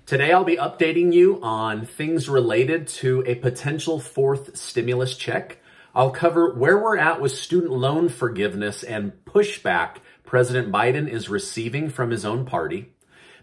Today I'll be updating you on things related to a potential fourth stimulus check. I'll cover where we're at with student loan forgiveness and pushback President Biden is receiving from his own party.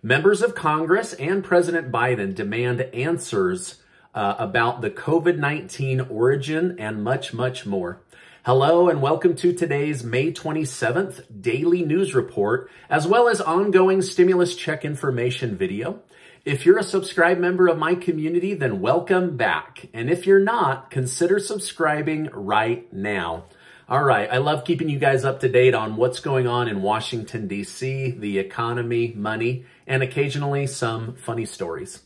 Members of Congress and President Biden demand answers about the COVID-19 origin and much, much more. Hello and welcome to today's May 27th daily news report, as well as ongoing stimulus check information video. If you're a subscribed member of my community, then welcome back. And if you're not, consider subscribing right now. All right, I love keeping you guys up to date on what's going on in Washington, D.C., the economy, money, and occasionally some funny stories.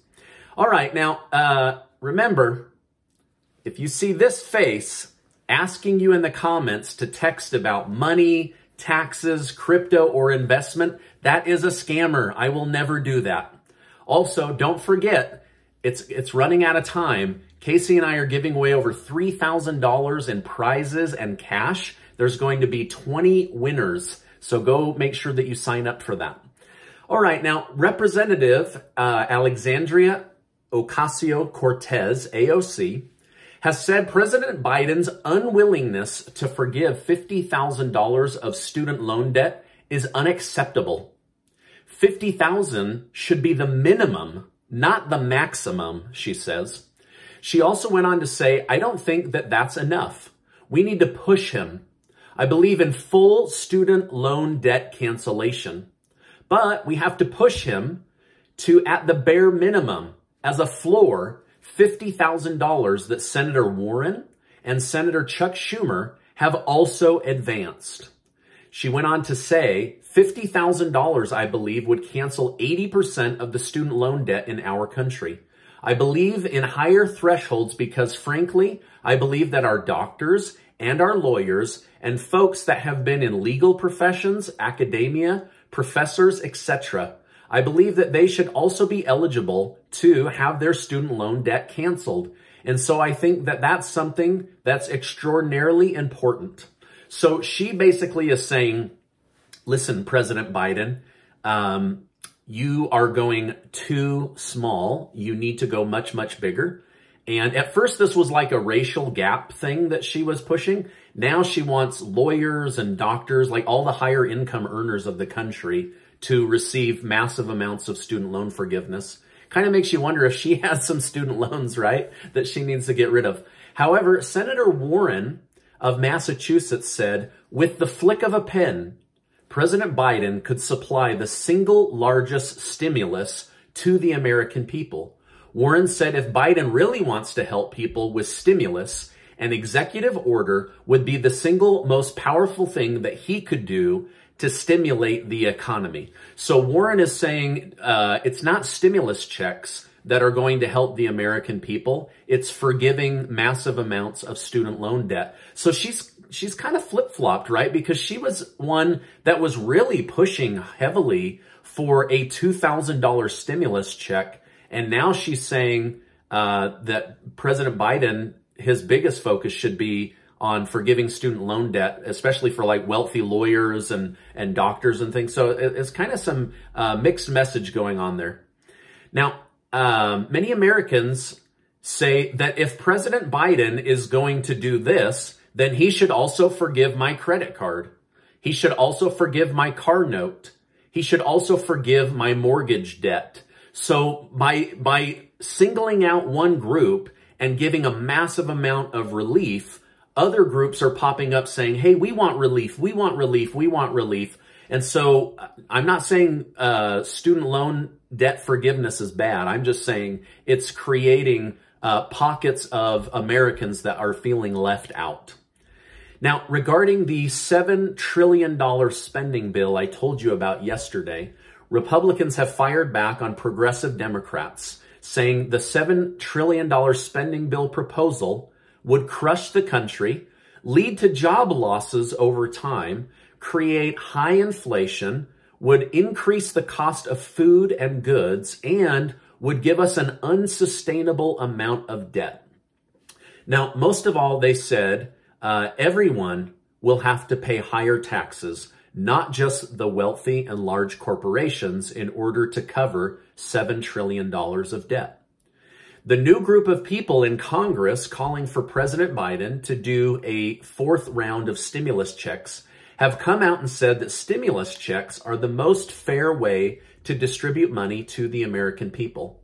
All right, now, remember, if you see this face asking you in the comments to text about money, taxes, crypto, or investment, that is a scammer. I will never do that. Also, don't forget, it's running out of time. Casey and I are giving away over $3,000 in prizes and cash. There's going to be 20 winners, so go make sure that you sign up for that. All right, now, Representative Alexandria Ocasio-Cortez, AOC, has said President Biden's unwillingness to forgive $50,000 of student loan debt is unacceptable. $50,000 should be the minimum, not the maximum, she says. She also went on to say, I don't think that that's enough. We need to push him. I believe in full student loan debt cancellation, but we have to push him to, at the bare minimum, as a floor, $50,000 that Senator Warren and Senator Chuck Schumer have also advanced. She went on to say, $50,000, I believe, would cancel 80% of the student loan debt in our country. I believe in higher thresholds because, frankly, I believe that our doctors and our lawyers and folks that have been in legal professions, academia, professors, etc., I believe that they should also be eligible to have their student loan debt canceled. And so I think that that's something that's extraordinarily important. So she basically is saying, listen, President Biden, you are going too small. You need to go much, much bigger. And at first, this was like a racial gap thing that she was pushing. Now she wants lawyers and doctors, like all the higher income earners of the country, to receive massive amounts of student loan forgiveness. Kind of makes you wonder if she has some student loans, right, that she needs to get rid of. However, Senator Warren of Massachusetts said, with the flick of a pen, President Biden could supply the single largest stimulus to the American people. Warren said if Biden really wants to help people with stimulus, an executive order would be the single most powerful thing that he could do to stimulate the economy. So Warren is saying it's not stimulus checks that are going to help the American people. It's forgiving massive amounts of student loan debt. So she's kind of flip-flopped, right? Because she was one that was really pushing heavily for a $2,000 stimulus check. And now she's saying that President Biden, his biggest focus should be on forgiving student loan debt, especially for like wealthy lawyers and doctors and things. So it's kind of some mixed message going on there. Now, many Americans say that if President Biden is going to do this, then he should also forgive my credit card. He should also forgive my car note. He should also forgive my mortgage debt. So by singling out one group and giving a massive amount of relief, other groups are popping up saying, hey, we want relief, we want relief, we want relief. And so I'm not saying student loan debt forgiveness is bad. I'm just saying it's creating pockets of Americans that are feeling left out. Now, regarding the $7 trillion spending bill I told you about yesterday, Republicans have fired back on progressive Democrats, saying the $7 trillion spending bill proposal would crush the country, lead to job losses over time, create high inflation, would increase the cost of food and goods, and would give us an unsustainable amount of debt. Now, most of all, they said everyone will have to pay higher taxes, not just the wealthy and large corporations, in order to cover $7 trillion of debt. The new group of people in Congress calling for President Biden to do a fourth round of stimulus checks have come out and said that stimulus checks are the most fair way to distribute money to the American people.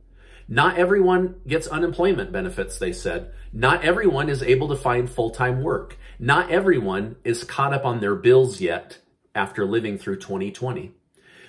Not everyone gets unemployment benefits, they said. Not everyone is able to find full-time work. Not everyone is caught up on their bills yet after living through 2020.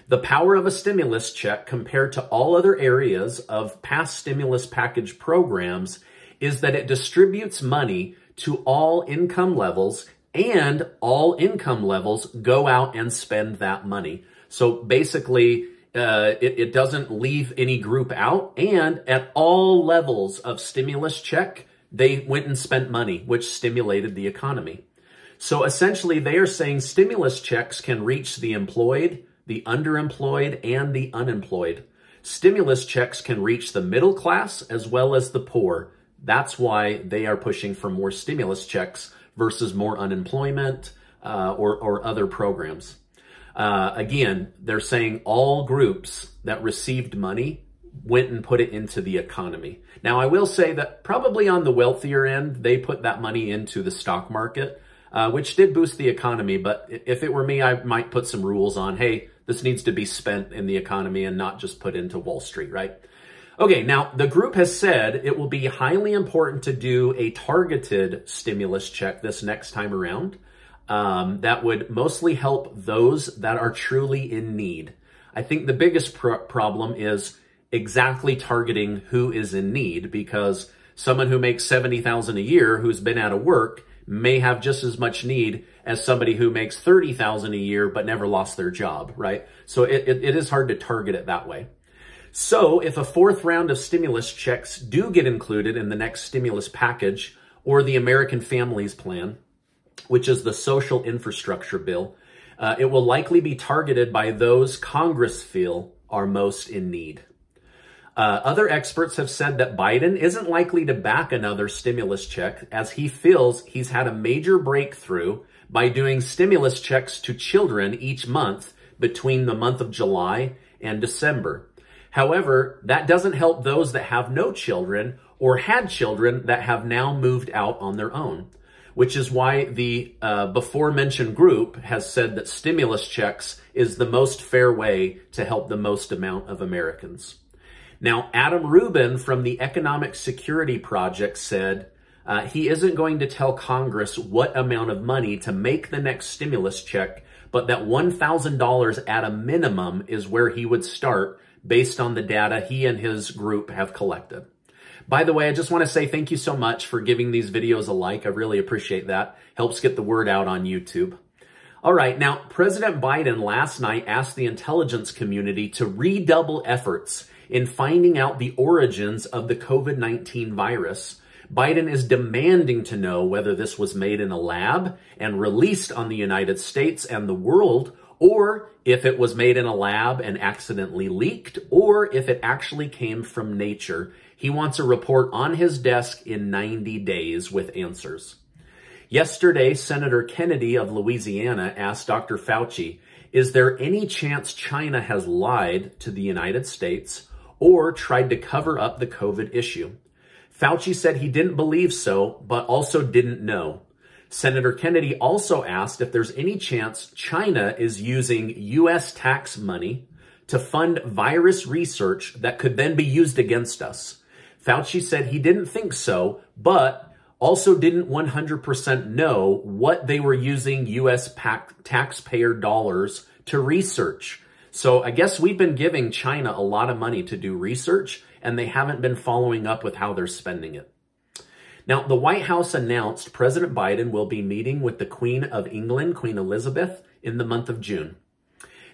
The power of a stimulus check compared to all other areas of past stimulus package programs is that it distributes money to all income levels, and all income levels go out and spend that money. So basically, it doesn't leave any group out, and at all levels of stimulus check, they went and spent money, which stimulated the economy. So essentially, they are saying stimulus checks can reach the employed, the underemployed, and the unemployed. Stimulus checks can reach the middle class as well as the poor. That's why they are pushing for more stimulus checks versus more unemployment or other programs. Again, they're saying all groups that received money went and put it into the economy. Now, I will say that probably on the wealthier end, they put that money into the stock market, which did boost the economy. But if it were me, I might put some rules on, hey, this needs to be spent in the economy and not just put into Wall Street, right? Okay, now the group has said it will be highly important to do a targeted stimulus check this next time around that would mostly help those that are truly in need. I think the biggest problem is exactly targeting who is in need, because someone who makes $70,000 a year who's been out of work may have just as much need as somebody who makes $30,000 a year but never lost their job, right? So it is hard to target it that way. So if a fourth round of stimulus checks do get included in the next stimulus package, or the American Families Plan, which is the social infrastructure bill, it will likely be targeted by those Congress feel are most in need. Other experts have said that Biden isn't likely to back another stimulus check, as he feels he's had a major breakthrough by doing stimulus checks to children each month between the month of July and December. However, that doesn't help those that have no children or had children that have now moved out on their own, which is why the before-mentioned group has said that stimulus checks is the most fair way to help the most amount of Americans. Now, Adam Rubin from the Economic Security Project said he isn't going to tell Congress what amount of money to make the next stimulus check, but that $1,000 at a minimum is where he would start based on the data he and his group have collected. By the way, I just want to say thank you so much for giving these videos a like. I really appreciate that. Helps get the word out on YouTube. All right, now, President Biden last night asked the intelligence community to redouble efforts in finding out the origins of the COVID-19 virus. Biden is demanding to know whether this was made in a lab and released on the United States and the world, or if it was made in a lab and accidentally leaked, or if it actually came from nature. He wants a report on his desk in 90 days with answers. Yesterday, Senator Kennedy of Louisiana asked Dr. Fauci, is there any chance China has lied to the United States or tried to cover up the COVID issue? Fauci said he didn't believe so, but also didn't know. Senator Kennedy also asked if there's any chance China is using U.S. tax money to fund virus research that could then be used against us. Fauci said he didn't think so, but also didn't 100% know what they were using U.S. taxpayer dollars to research. So I guess we've been giving China a lot of money to do research, and they haven't been following up with how they're spending it. Now, the White House announced President Biden will be meeting with the Queen of England, Queen Elizabeth, in the month of June.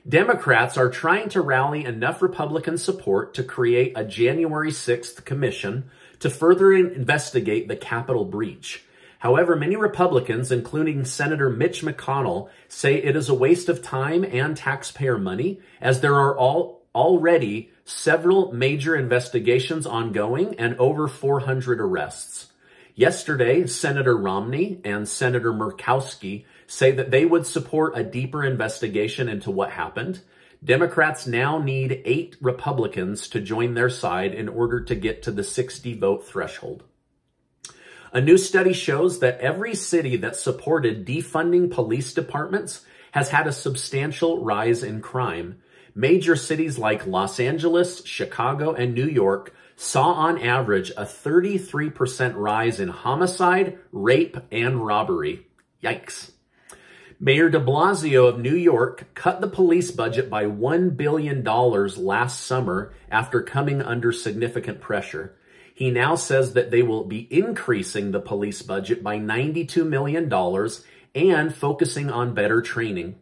Democrats are trying to rally enough Republican support to create a January 6th commission to further investigate the Capitol breach. However, many Republicans, including Senator Mitch McConnell, say it is a waste of time and taxpayer money, as there are already several major investigations ongoing and over 400 arrests. Yesterday, Senator Romney and Senator Murkowski say that they would support a deeper investigation into what happened. Democrats now need 8 Republicans to join their side in order to get to the 60-vote threshold. A new study shows that every city that supported defunding police departments has had a substantial rise in crime. Major cities like Los Angeles, Chicago, and New York saw on average a 33% rise in homicide, rape, and robbery. Yikes. Mayor de Blasio of New York cut the police budget by $1 billion last summer after coming under significant pressure. He now says that they will be increasing the police budget by $92 million and focusing on better training.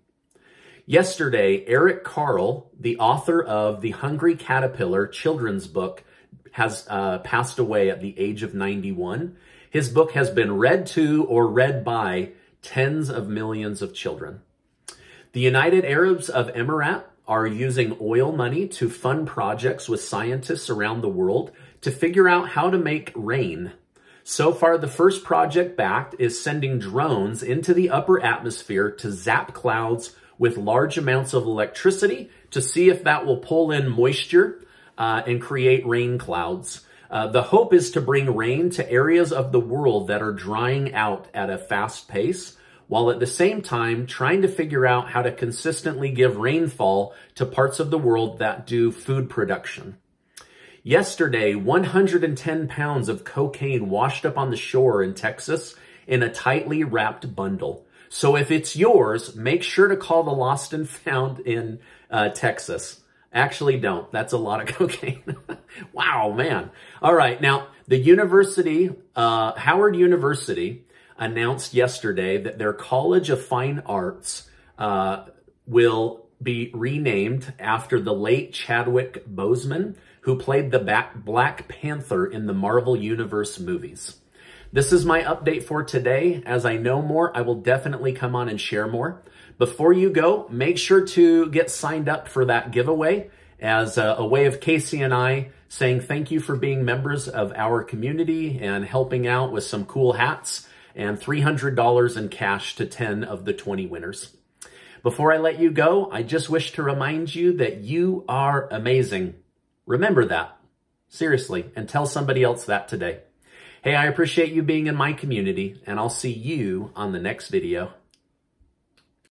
Yesterday, Eric Carle, the author of The Hungry Caterpillar children's book, has passed away at the age of 91. His book has been read to or read by tens of millions of children. The United Arabs of Emirat are using oil money to fund projects with scientists around the world to figure out how to make rain. So far, the first project backed is sending drones into the upper atmosphere to zap clouds with large amounts of electricity to see if that will pull in moisture and create rain clouds. The hope is to bring rain to areas of the world that are drying out at a fast pace, while at the same time trying to figure out how to consistently give rainfall to parts of the world that do food production. Yesterday, 110 pounds of cocaine washed up on the shore in Texas in a tightly wrapped bundle. So if it's yours, make sure to call the Lost and Found in Texas. Actually, don't. That's a lot of cocaine. Wow, man. All right. Now, the university, Howard University, announced yesterday that their College of Fine Arts will be renamed after the late Chadwick Boseman, who played the Black Panther in the Marvel Universe movies. This is my update for today. As I know more, I will definitely come on and share more. Before you go, make sure to get signed up for that giveaway as a way of Casey and I saying thank you for being members of our community and helping out with some cool hats and $300 in cash to 10 of the 20 winners. Before I let you go, I just wish to remind you that you are amazing. Remember that. Seriously, and tell somebody else that today. Hey, I appreciate you being in my community, and I'll see you on the next video.